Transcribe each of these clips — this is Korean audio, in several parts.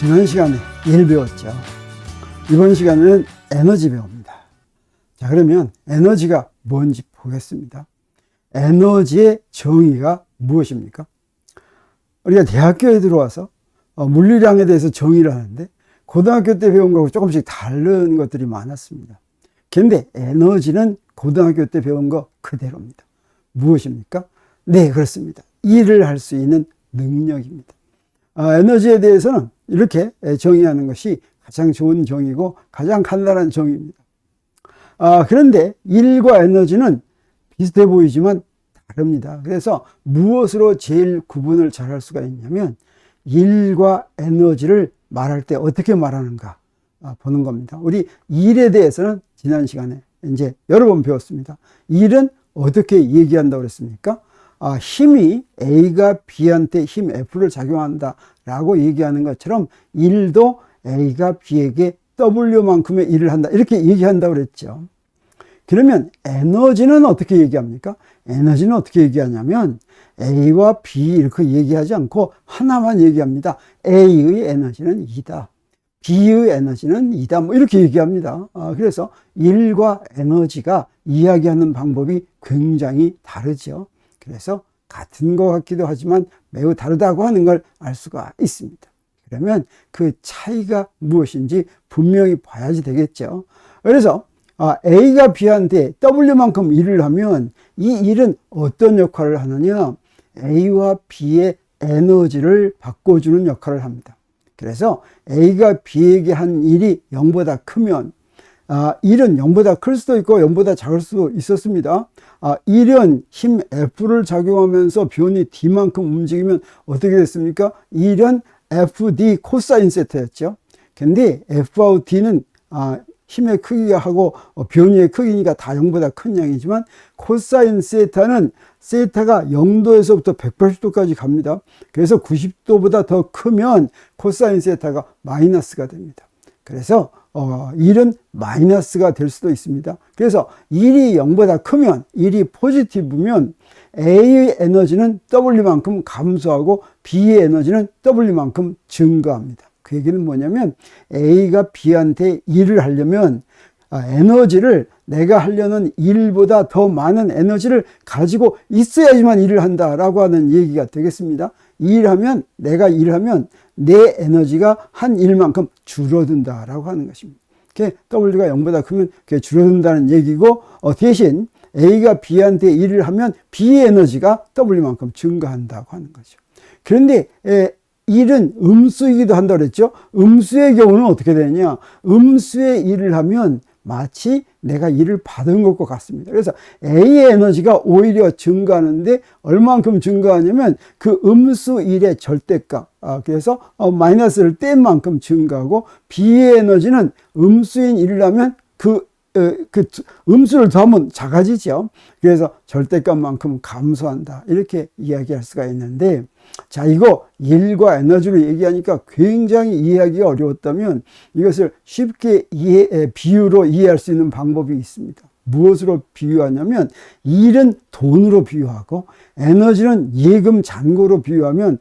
지난 시간에 일 배웠죠. 이번 시간에는 에너지 배웁니다. 자, 그러면 에너지가 뭔지 보겠습니다. 에너지의 정의가 무엇입니까? 우리가 대학교에 들어와서 물리량에 대해서 정의를 하는데 고등학교 때 배운 거하고 조금씩 다른 것들이 많았습니다. 그런데 에너지는 고등학교 때 배운 거 그대로입니다. 무엇입니까? 네, 그렇습니다. 일을 할 수 있는 능력입니다. 에너지에 대해서는 이렇게 정의하는 것이 가장 좋은 정의고 가장 간단한 정의입니다. 그런데 일과 에너지는 비슷해 보이지만 다릅니다. 그래서 무엇으로 제일 구분을 잘 할 수가 있냐면 일과 에너지를 말할 때 어떻게 말하는가 보는 겁니다. 우리 일에 대해서는 지난 시간에 이제 여러 번 배웠습니다. 일은 어떻게 얘기한다고 그랬습니까? 힘이 A가 B한테 힘 F를 작용한다 라고 얘기하는 것처럼 일도 A가 B에게 W만큼의 일을 한다 이렇게 얘기한다고 그랬죠. 그러면 에너지는 어떻게 얘기합니까? 에너지는 어떻게 얘기하냐면 A와 B 이렇게 얘기하지 않고 하나만 얘기합니다. A의 에너지는 이다. B의 에너지는 이다. 뭐 이렇게 얘기합니다. 그래서 일과 에너지가 이야기하는 방법이 굉장히 다르죠. 그래서 같은 것 같기도 하지만 매우 다르다고 하는 걸 알 수가 있습니다. 그러면 그 차이가 무엇인지 분명히 봐야지 되겠죠. 그래서 A가 B한테 W만큼 일을 하면 이 일은 어떤 역할을 하느냐? A와 B의 에너지를 바꿔주는 역할을 합니다. 그래서 A가 B에게 한 일이 0보다 크면 일은 0보다 클 수도 있고 0보다 작을 수도 있었습니다. 1은 힘 F를 작용하면서 변이 D만큼 움직이면 어떻게 됐습니까? 1은 FD 코사인 세타였죠. 근데 F와 D는 힘의 크기가 하고 변이의 크기니까 다 0보다 큰 양이지만 코사인 세타는 세타가 0도에서부터 180도까지 갑니다. 그래서 90도보다 더 크면 코사인 세타가 마이너스가 됩니다. 그래서 1은 마이너스가 될 수도 있습니다. 그래서 1이 0보다 크면 1이 포지티브면 A의 에너지는 W만큼 감소하고 B의 에너지는 W만큼 증가합니다. 그 얘기는 뭐냐면 A가 B한테 일을 하려면 에너지를 내가 하려는 일보다 더 많은 에너지를 가지고 있어야지만 일을 한다라고 하는 얘기가 되겠습니다. 내가 일하면 내 에너지가 한 일만큼 줄어든다라고 하는 것입니다. W가 0보다 크면 그게 줄어든다는 얘기고 대신 A가 B한테 일을 하면 B의 에너지가 W만큼 증가한다고 하는 거죠. 그런데 일은 음수이기도 한다고 그랬죠. 음수의 경우는 어떻게 되느냐? 음수의 일을 하면 마치 내가 일을 받은 것과 같습니다. 그래서 A의 에너지가 오히려 증가하는데 얼만큼 증가하냐면 그 음수 1의 절대값, 그래서 마이너스를 뗀 만큼 증가하고 B의 에너지는 음수인 1을 하면 그 음수를 더하면 작아지죠. 그래서 절대값만큼 감소한다. 이렇게 이야기할 수가 있는데, 자, 이거 일과 에너지로 얘기하니까 굉장히 이해하기가 어려웠다면 이것을 쉽게 비유로 이해할 수 있는 방법이 있습니다. 무엇으로 비유하냐면 일은 돈으로 비유하고 에너지는 예금 잔고로 비유하면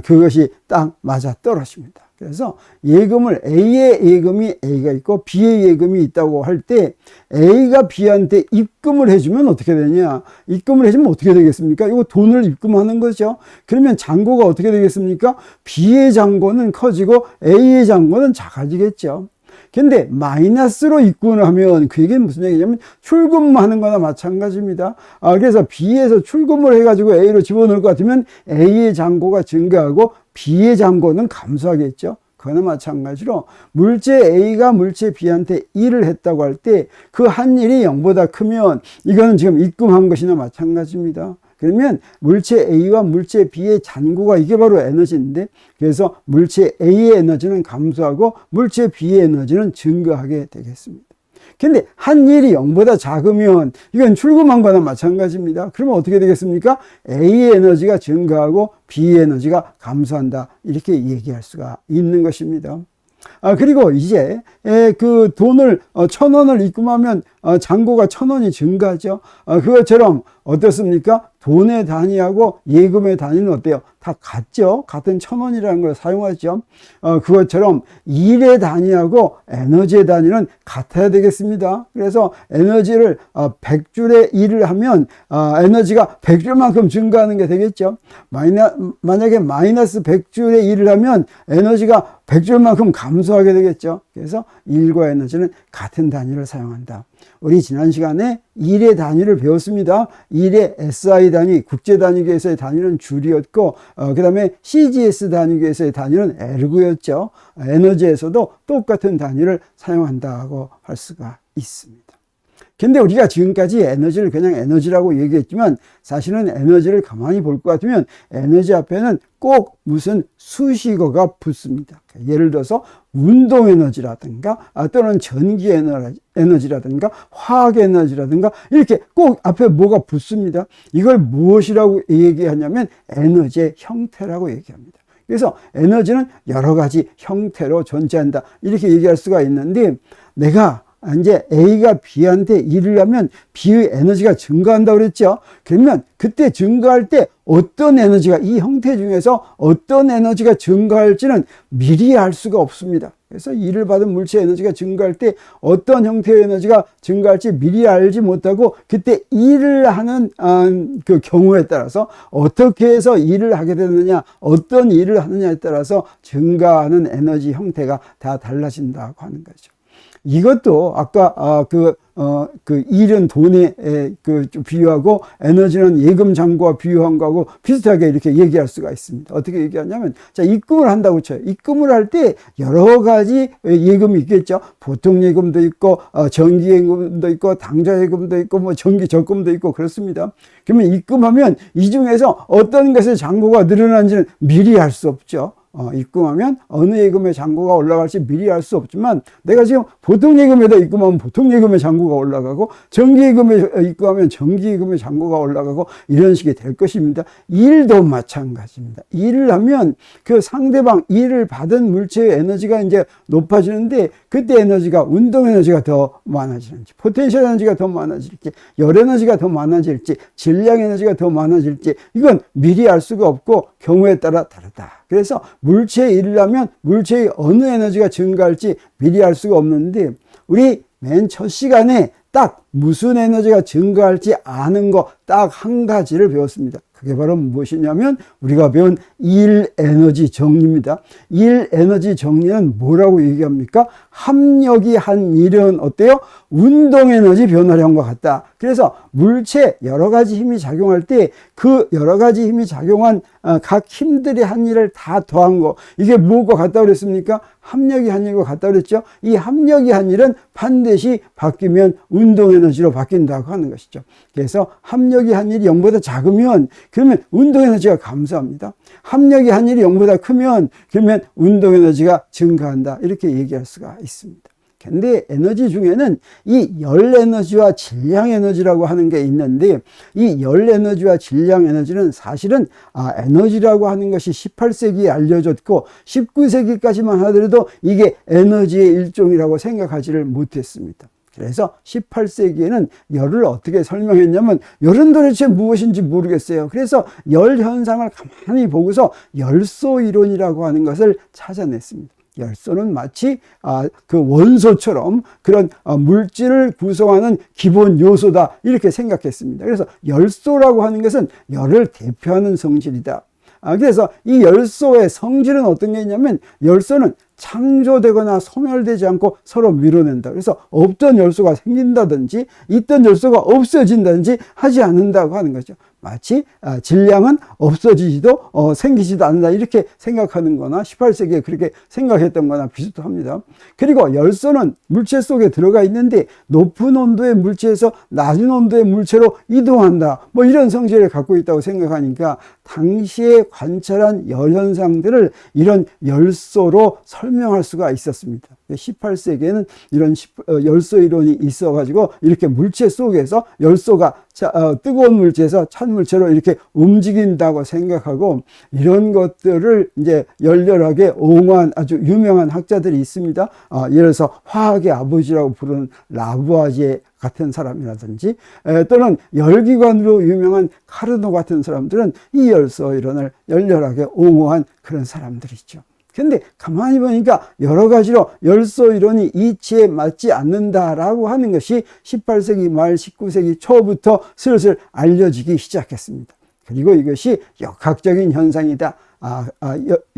그것이 딱 맞아 떨어집니다. 그래서 예금을 A의 예금이 A가 있고 B의 예금이 있다고 할 때 A가 B한테 입금을 해주면 어떻게 되냐? 입금을 해주면 어떻게 되겠습니까? 이거 돈을 입금하는 거죠. 그러면 잔고가 어떻게 되겠습니까? B의 잔고는 커지고 A의 잔고는 작아지겠죠. 근데 마이너스로 입금을 하면 그게 무슨 얘기냐면 출금하는 거나 마찬가지입니다. 그래서 B에서 출금을 해가지고 A로 집어넣을 것 같으면 A의 잔고가 증가하고 B의 잔고는 감소하겠죠. 그거는 마찬가지로 물체 A가 물체 B한테 일을 했다고 할 때 그 한 일이 0보다 크면 이거는 지금 입금한 것이나 마찬가지입니다. 그러면 물체 A와 물체 B의 잔고가 이게 바로 에너지인데 그래서 물체 A의 에너지는 감소하고 물체 B의 에너지는 증가하게 되겠습니다. 근데 한 일이 0보다 작으면 이건 출금한 거나 마찬가지입니다. 그러면 어떻게 되겠습니까? A의 에너지가 증가하고 B의 에너지가 감소한다. 이렇게 얘기할 수가 있는 것입니다. 그리고 이제 그 돈을 1,000원을 입금하면 잔고가 1,000원이 증가하죠. 그것처럼 어떻습니까? 돈의 단위하고 예금의 단위는 어때요? 다 같죠? 같은 1,000원이라는 걸 사용하죠. 그것처럼 일의 단위하고 에너지의 단위는 같아야 되겠습니다. 그래서 에너지를 100줄의 일을 하면 에너지가 100줄만큼 증가하는 게 되겠죠. 만약에 마이너스 100줄의 일을 하면 에너지가 100줄만큼 감소하게 되겠죠. 그래서 일과 에너지는 같은 단위를 사용한다. 우리 지난 시간에 일의 단위를 배웠습니다. 일의 SI 단위, 국제단위계에서의 단위는 줄이었고, 그 다음에 CGS 단위계에서의 단위는 에르고였죠. 에너지에서도 똑같은 단위를 사용한다고 할 수가 있습니다. 근데 우리가 지금까지 에너지를 그냥 에너지라고 얘기했지만 사실은 에너지를 가만히 볼 것 같으면 에너지 앞에는 꼭 무슨 수식어가 붙습니다. 예를 들어서 운동 에너지라든가 또는 전기 에너지라든가 화학 에너지라든가 이렇게 꼭 앞에 뭐가 붙습니다. 이걸 무엇이라고 얘기하냐면 에너지의 형태라고 얘기합니다. 그래서 에너지는 여러 가지 형태로 존재한다. 이렇게 얘기할 수가 있는데 내가 이제 A가 B한테 일을 하면 B의 에너지가 증가한다고 그랬죠. 그러면 그때 증가할 때 어떤 에너지가 이 형태 중에서 어떤 에너지가 증가할지는 미리 알 수가 없습니다. 그래서 일을 받은 물체 에너지가 증가할 때 어떤 형태의 에너지가 증가할지 미리 알지 못하고 그때 일을 하는 그 경우에 따라서 어떻게 해서 일을 하게 되느냐, 어떤 일을 하느냐에 따라서 증가하는 에너지 형태가 다 달라진다고 하는 거죠. 이것도 아까 그 일은 돈에 비유하고 에너지는 예금 잔고와 비유한 거하고 비슷하게 이렇게 얘기할 수가 있습니다. 어떻게 얘기하냐면 자, 입금을 한다고 쳐요. 입금을 할 때 여러 가지 예금이 있겠죠. 보통 예금도 있고 정기 예금도 있고 당좌 예금도 있고 뭐 정기 적금도 있고 그렇습니다. 그러면 입금하면 이 중에서 어떤 것의 잔고가 늘어난지는 미리 알 수 없죠. 입금하면 어느 예금의 잔고가 올라갈지 미리 알 수 없지만 내가 지금 보통 예금에다 입금하면 보통 예금의 잔고가 올라가고 정기 예금에 입금하면 정기 예금의 잔고가 올라가고 이런 식이 될 것입니다. 일도 마찬가지입니다. 일을 하면 그 상대방 일을 받은 물체의 에너지가 이제 높아지는데 그때 에너지가 운동 에너지가 더 많아지는지 포텐셜 에너지가 더 많아질지 열 에너지가 더 많아질지 질량 에너지가 더 많아질지 이건 미리 알 수가 없고 경우에 따라 다르다. 그래서 물체의 일을 하면 물체의 어느 에너지가 증가할지 미리 알 수가 없는데 우리 맨 첫 시간에 딱 무슨 에너지가 증가할지 아는 거 딱 한 가지를 배웠습니다. 그게 바로 무엇이냐면 우리가 배운 일 에너지 정리입니다. 일 에너지 정리는 뭐라고 얘기합니까? 합력이 한 일은 어때요? 운동 에너지 변화량과 같다. 그래서 물체 여러 가지 힘이 작용할 때 그 여러 가지 힘이 작용한 각 힘들이 한 일을 다 더한 거 이게 무엇과 같다고 그랬습니까? 합력이 한 일과 같다고 그랬죠. 이 합력이 한 일은 반드시 바뀌면 운동 에너지로 바뀐다고 하는 것이죠. 그래서 합력이 한 일이 0보다 작으면 그러면 운동 에너지가 감소합니다. 합력이 한 일이 0보다 크면 그러면 운동 에너지가 증가한다. 이렇게 얘기할 수가 있습니다. 근데 에너지 중에는 이 열 에너지와 질량 에너지라고 하는 게 있는데 이 열 에너지와 질량 에너지는 사실은 에너지라고 하는 것이 18세기에 알려졌고 19세기까지만 하더라도 이게 에너지의 일종이라고 생각하지를 못했습니다. 그래서 18세기에는 열을 어떻게 설명했냐면 열은 도대체 무엇인지 모르겠어요. 그래서 열 현상을 가만히 보고서 열소 이론이라고 하는 것을 찾아냈습니다. 열소는 마치 그 원소처럼 그런 물질을 구성하는 기본 요소다 이렇게 생각했습니다. 그래서 열소라고 하는 것은 열을 대표하는 성질이다. 그래서 이 열소의 성질은 어떤 게 있냐면 열소는 창조되거나 소멸되지 않고 서로 밀어낸다. 그래서 없던 열소가 생긴다든지 있던 열소가 없어진다든지 하지 않는다고 하는 거죠. 마치 질량은 없어지지도 생기지도 않는다 이렇게 생각하는 거나 18세기에 그렇게 생각했던 거나 비슷합니다. 그리고 열소는 물체 속에 들어가 있는데 높은 온도의 물체에서 낮은 온도의 물체로 이동한다. 뭐 이런 성질을 갖고 있다고 생각하니까 당시에 관찰한 열 현상들을 이런 열소로 설명할 수가 있었습니다. 18세기에는 이런 열소 이론이 있어가지고 이렇게 물체 속에서 열소가 뜨거운 물체에서 찬 물체로 이렇게 움직인다고 생각하고, 이런 것들을 이제 열렬하게 옹호한 아주 유명한 학자들이 있습니다. 예를 들어서 화학의 아버지라고 부르는 라부아지에 같은 사람이라든지, 또는 열기관으로 유명한 카르노 같은 사람들은 이 열소 이론을 열렬하게 옹호한 그런 사람들이죠. 근데 가만히 보니까 여러 가지로 열소 이론이 이치에 맞지 않는다라고 하는 것이 18세기 말 19세기 초부터 슬슬 알려지기 시작했습니다. 그리고 이것이 역학적인 현상이다.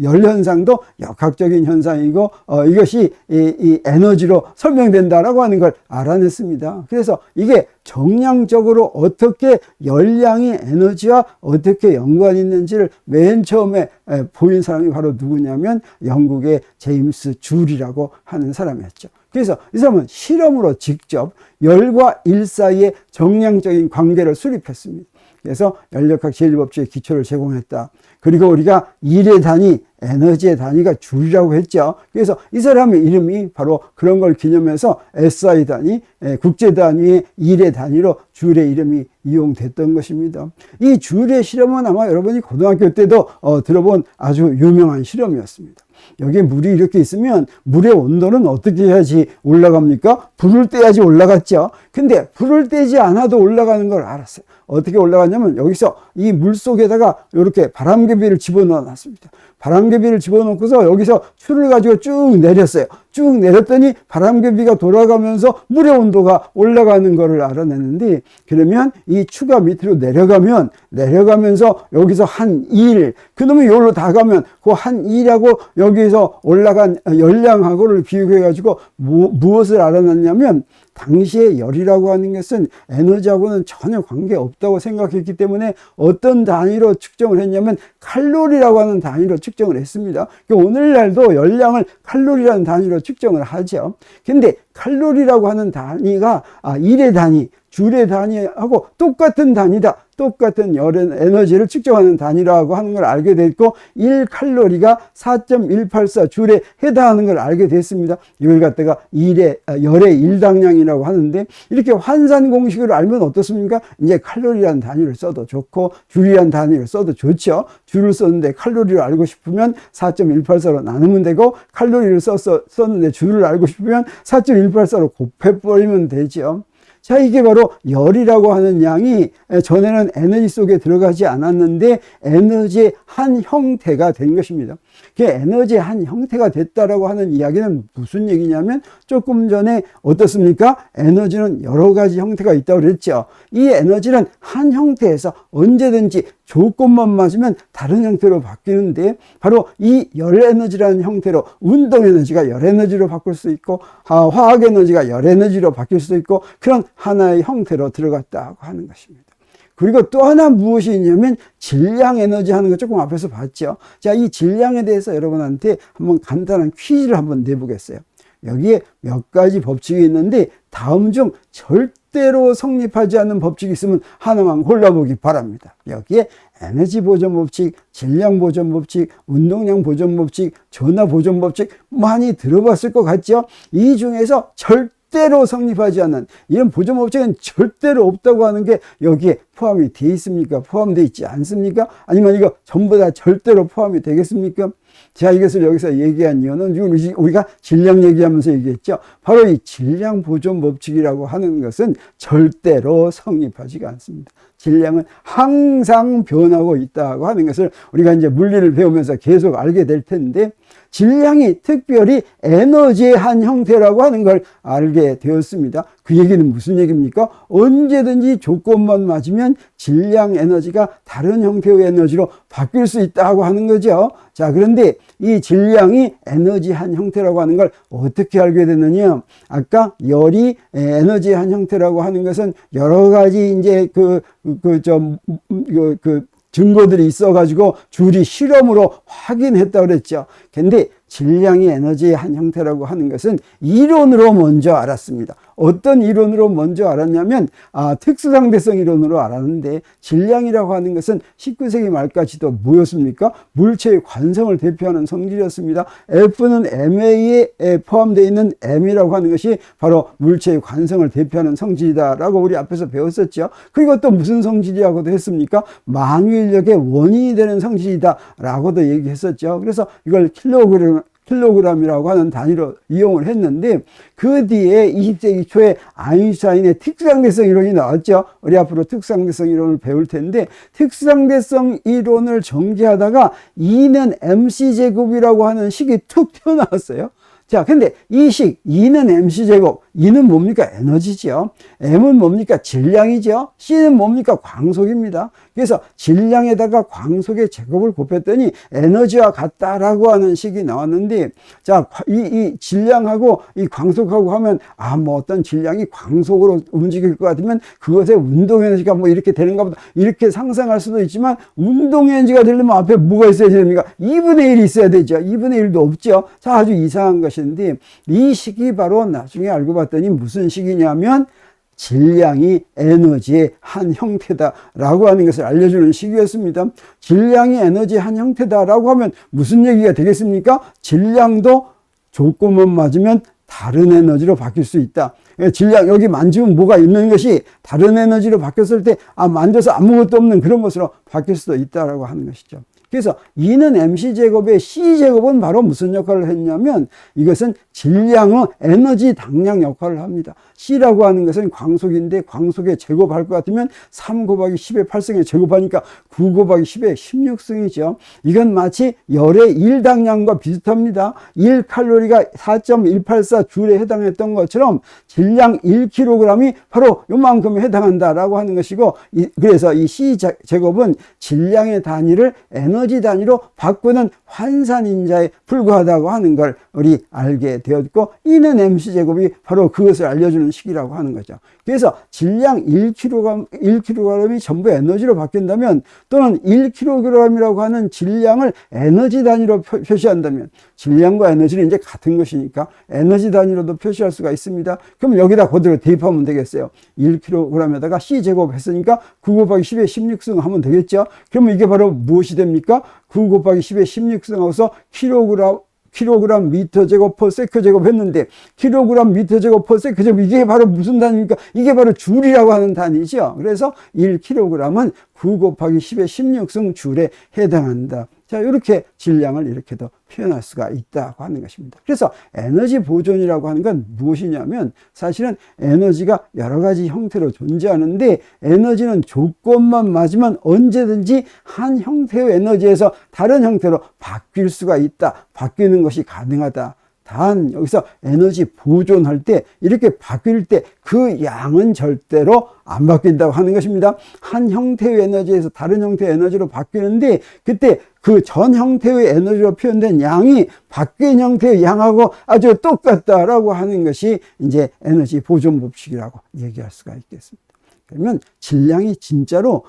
열 현상도 역학적인 현상이고, 이것이 이 에너지로 설명된다라고 하는 걸 알아냈습니다. 그래서 이게 정량적으로 어떻게 열량이 에너지와 어떻게 연관이 있는지를 맨 처음에 보인 사람이 바로 누구냐면 영국의 제임스 줄이라고 하는 사람이었죠. 그래서 이 사람은 실험으로 직접 열과 일 사이의 정량적인 관계를 수립했습니다. 그래서 열역학 제1법칙의 기초를 제공했다. 그리고 우리가 일의 단위, 에너지의 단위가 줄이라고 했죠. 그래서 이 사람의 이름이 바로 그런 걸 기념해서 SI 단위, 국제 단위의 일의 단위로 줄의 이름이 이용됐던 것입니다. 이 줄의 실험은 아마 여러분이 고등학교 때도 들어본 아주 유명한 실험이었습니다. 여기에 물이 이렇게 있으면 물의 온도는 어떻게 해야지 올라갑니까? 불을 떼야지 올라갔죠. 근데 불을 떼지 않아도 올라가는 걸 알았어요. 어떻게 올라갔냐면 여기서 이 물 속에다가 이렇게 바람개비를 집어넣어 놨습니다. 바람개비를 집어넣고서 여기서 추를 가지고 쭉 내렸어요. 쭉 내렸더니 바람개비가 돌아가면서 물의 온도가 올라가는 것을 알아냈는데, 그러면 이 추가 밑으로 내려가면서 여기서 한 1, 그놈이 여기로 다 가면 그 한 1하고 여기서 올라간 열량하고를 비교해 가지고 무엇을 알아냈냐면, 당시에 열이라고 하는 것은 에너지하고는 전혀 관계없다고 생각했기 때문에 어떤 단위로 측정을 했냐면 칼로리라고 하는 단위로 측정을 했습니다. 오늘날도 열량을 칼로리라는 단위로 측정을 하죠. 근데 칼로리라고 하는 단위가 일의 단위, 줄의 단위하고 똑같은 단위다. 똑같은 열의 에너지를 측정하는 단위라고 하는 걸 알게 됐고, 1칼로리가 4.184 줄에 해당하는 걸 알게 됐습니다. 이걸 갖다가 열의 일당량이라고 하는데, 이렇게 환산 공식을 알면 어떻습니까? 이제 칼로리라는 단위를 써도 좋고 줄이라는 단위를 써도 좋죠. 줄을 썼는데 칼로리를 알고 싶으면 4.184로 나누면 되고, 칼로리를 썼는데 줄을 알고 싶으면 4.184로 곱해버리면 되죠. 자, 이게 바로 열이라고 하는 양이 전에는 에너지 속에 들어가지 않았는데 에너지의 한 형태가 된 것입니다. 그 에너지의 한 형태가 됐다라고 하는 이야기는 무슨 얘기냐면, 조금 전에 어떻습니까? 에너지는 여러 가지 형태가 있다고 그랬죠. 이 에너지는 한 형태에서 언제든지 조건만 맞으면 다른 형태로 바뀌는데, 바로 이 열 에너지라는 형태로 운동 에너지가 열 에너지로 바꿀 수 있고, 화학 에너지가 열 에너지로 바뀔 수 있고, 그런 하나의 형태로 들어갔다고 하는 것입니다. 그리고 또 하나 무엇이 있냐면 질량 에너지 하는 거 조금 앞에서 봤죠. 자, 이 질량에 대해서 여러분한테 한번 간단한 퀴즈를 한번 내보겠어요. 여기에 몇 가지 법칙이 있는데 다음 중 절대로 성립하지 않는 법칙이 있으면 하나만 골라보기 바랍니다. 여기에 에너지 보존 법칙, 질량 보존 법칙, 운동량 보존 법칙, 전화 보존 법칙 많이 들어봤을 것 같죠? 이 중에서 절대로 성립하지 않는 이런 보존 법칙은 절대로 없다고 하는 게 여기에 포함이 되어 있습니까? 포함되어 있지 않습니까? 아니면 이거 전부 다 절대로 포함이 되겠습니까? 제가 이것을 여기서 얘기한 이유는 우리가 질량 얘기하면서 얘기했죠. 바로 이 질량 보존 법칙이라고 하는 것은 절대로 성립하지가 않습니다. 질량은 항상 변하고 있다고 하는 것을 우리가 이제 물리를 배우면서 계속 알게 될 텐데, 질량이 특별히 에너지의 한 형태라고 하는 걸 알게 되었습니다. 그 얘기는 무슨 얘기입니까? 언제든지 조건만 맞으면 질량 에너지가 다른 형태의 에너지로 바뀔 수 있다고 하는 거죠. 자, 그런데 이 질량이 에너지 한 형태라고 하는 걸 어떻게 알게 됐느냐? 아까 열이 에너지 한 형태라고 하는 것은 여러 가지 이제 증거들이 있어가지고 줄이 실험으로 확인했다고 그랬죠. 근데 질량이 에너지의 한 형태라고 하는 것은 이론으로 먼저 알았습니다. 어떤 이론으로 먼저 알았냐면 특수상대성 이론으로 알았는데, 질량이라고 하는 것은 19세기 말까지도 뭐였습니까? 물체의 관성을 대표하는 성질이었습니다. F는 MA에 포함되어 있는 M이라고 하는 것이 바로 물체의 관성을 대표하는 성질이다라고 우리 앞에서 배웠었죠. 그리고 또 무슨 성질이라고도 했습니까? 만유인력의 원인이 되는 성질이다라고도 얘기했었죠. 그래서 이걸 킬로그램이라고 하는 단위로 이용을 했는데, 그 뒤에 20세기 초에 아인슈타인의 특수상대성 이론이 나왔죠. 우리 앞으로 특수상대성 이론을 배울 텐데, 특수상대성 이론을 전개하다가 E는 mc제곱이라고 하는 식이 툭 튀어나왔어요. 자, 근데 이 식, E는 mc제곱, E는 뭡니까? 에너지죠. M은 뭡니까? 질량이죠. C는 뭡니까? 광속입니다. 그래서 질량에다가 광속의 제곱을 곱했더니 에너지와 같다라고 하는 식이 나왔는데, 자, 이 질량하고 이 광속하고 하면, 뭐 어떤 질량이 광속으로 움직일 것 같으면 그것의 운동 에너지가 뭐 이렇게 되는가 보다, 이렇게 상상할 수도 있지만, 운동 에너지가 되려면 앞에 뭐가 있어야 됩니까? 2분의 1이 있어야 되죠. 2분의 1도 없죠. 자, 아주 이상한 것인데, 이 식이 바로 나중에 알고 봤더니 무슨 식이냐면, 질량이 에너지의 한 형태다라고 하는 것을 알려주는 식이었습니다. 질량이 에너지의 한 형태다라고 하면 무슨 얘기가 되겠습니까? 질량도 조건만 맞으면 다른 에너지로 바뀔 수 있다. 질량, 여기 만지면 뭐가 있는 것이 다른 에너지로 바뀌었을 때 만져서 아무것도 없는 그런 것으로 바뀔 수도 있다라고 하는 것이죠. 그래서 E는 mc제곱의 C제곱은 바로 무슨 역할을 했냐면, 이것은 질량의 에너지 당량 역할을 합니다. C라고 하는 것은 광속인데, 광속의 제곱할 것 같으면 3 곱하기 10의 8승에 제곱하니까 9 곱하기 10의 16승이죠. 이건 마치 열의 1당량과 비슷합니다. 1칼로리가 4.184줄에 해당했던 것처럼 질량 1kg이 바로 요만큼에 해당한다라고 하는 것이고, 그래서 이 C제곱은 질량의 단위를 에너지 단위로 바꾸는 환산인자에 불과하다고 하는 걸 우리 알게 되었고, E는 mc제곱이 바로 그것을 알려주는 식이라고 하는 거죠. 그래서 질량 1kg이 전부 에너지로 바뀐다면, 또는 1kg이라고 하는 질량을 에너지 단위로 표시한다면, 질량과 에너지는 이제 같은 것이니까 에너지 단위로도 표시할 수가 있습니다. 그럼 여기다 그대로 대입하면 되겠어요. 1kg에다가 C제곱 했으니까 9 곱하기 10의 16승 하면 되겠죠. 그러면 이게 바로 무엇이 됩니까? 9 곱하기 10의 16승하고서 킬로그램 미터 제곱 퍼 세크 제곱 했는데, 킬로그램 미터 제곱 퍼 세크 제곱, 이게 바로 무슨 단위입니까? 이게 바로 줄이라고 하는 단위죠. 그래서 1kg은 9 곱하기 10의 16승 줄에 해당한다. 자, 이렇게 질량을 이렇게도 표현할 수가 있다고 하는 것입니다. 그래서 에너지 보존이라고 하는 건 무엇이냐면, 사실은 에너지가 여러 가지 형태로 존재하는데, 에너지는 조건만 맞으면 언제든지 한 형태의 에너지에서 다른 형태로 바뀔 수가 있다. 바뀌는 것이 가능하다. 단 여기서 에너지 보존할 때, 이렇게 바뀔 때 그 양은 절대로 안 바뀐다고 하는 것입니다. 한 형태의 에너지에서 다른 형태의 에너지로 바뀌는데, 그때 그 전 형태의 에너지로 표현된 양이 바뀐 형태의 양하고 아주 똑같다라고 하는 것이 이제 에너지 보존 법칙이라고 얘기할 수가 있겠습니다. 그러면 질량이 진짜로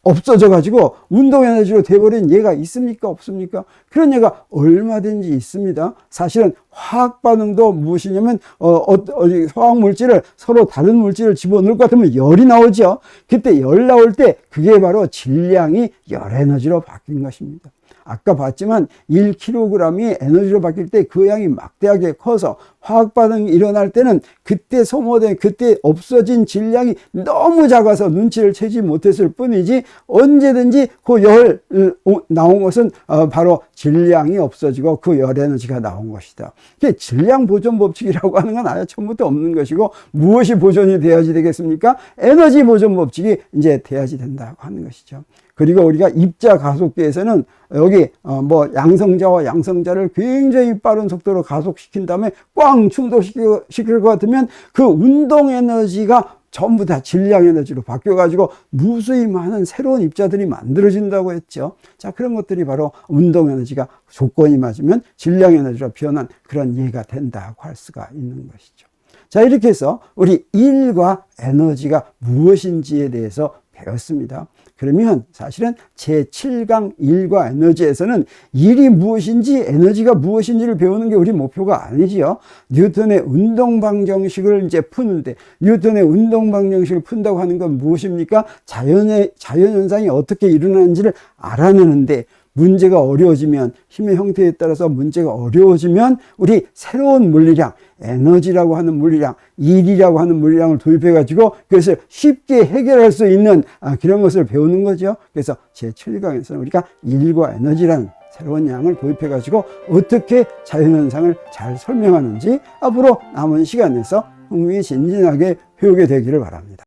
없어져 가지고 운동 에너지로 돼버린 예가 있습니까? 없습니까? 그런 예가 얼마든지 있습니다. 사실은 화학 반응도 무엇이냐면 화학 물질을 서로 다른 물질을 집어넣을 것 같으면 열이 나오죠. 그때 열 나올 때 그게 바로 질량이 열 에너지로 바뀐 것입니다. 아까 봤지만 1kg이 에너지로 바뀔 때 그 양이 막대하게 커서 화학 반응이 일어날 때는 그때 소모된, 그때 없어진 질량이 너무 작아서 눈치를 채지 못했을 뿐이지, 언제든지 그 열 나온 것은 바로 질량이 없어지고 그 열 에너지가 나온 것이다. 질량 보존 법칙이라고 하는 건 아예 처음부터 없는 것이고, 무엇이 보존이 돼야지 되겠습니까? 에너지 보존 법칙이 이제 돼야지 된다고 하는 것이죠. 그리고 우리가 입자 가속계에서는 여기 양성자와 양성자를 굉장히 빠른 속도로 가속시킨 다음에 꽝 충돌시킬 것 같으면 그 운동 에너지가 전부 다 질량 에너지로 바뀌어가지고 무수히 많은 새로운 입자들이 만들어진다고 했죠. 자, 그런 것들이 바로 운동 에너지가 조건이 맞으면 질량 에너지로 변한 그런 예가 된다고 할 수가 있는 것이죠. 자, 이렇게 해서 우리 일과 에너지가 무엇인지에 대해서 배웠습니다. 그러면 사실은 제7강 일과 에너지에서는 일이 무엇인지 에너지가 무엇인지를 배우는 게 우리 목표가 아니지요. 뉴턴의 운동방정식을 이제 푸는데, 뉴턴의 운동방정식을 푼다고 하는 건 무엇입니까? 자연현상이 어떻게 일어나는지를 알아내는데, 문제가 어려워지면, 힘의 형태에 따라서 문제가 어려워지면 우리 새로운 물리량, 에너지라고 하는 물리량, 일이라고 하는 물리량을 도입해 가지고 그것을 쉽게 해결할 수 있는 그런 것을 배우는 거죠. 그래서 제7강에서는 우리가 일과 에너지라는 새로운 양을 도입해 가지고 어떻게 자연현상을 잘 설명하는지 앞으로 남은 시간에서 흥미진진하게 배우게 되기를 바랍니다.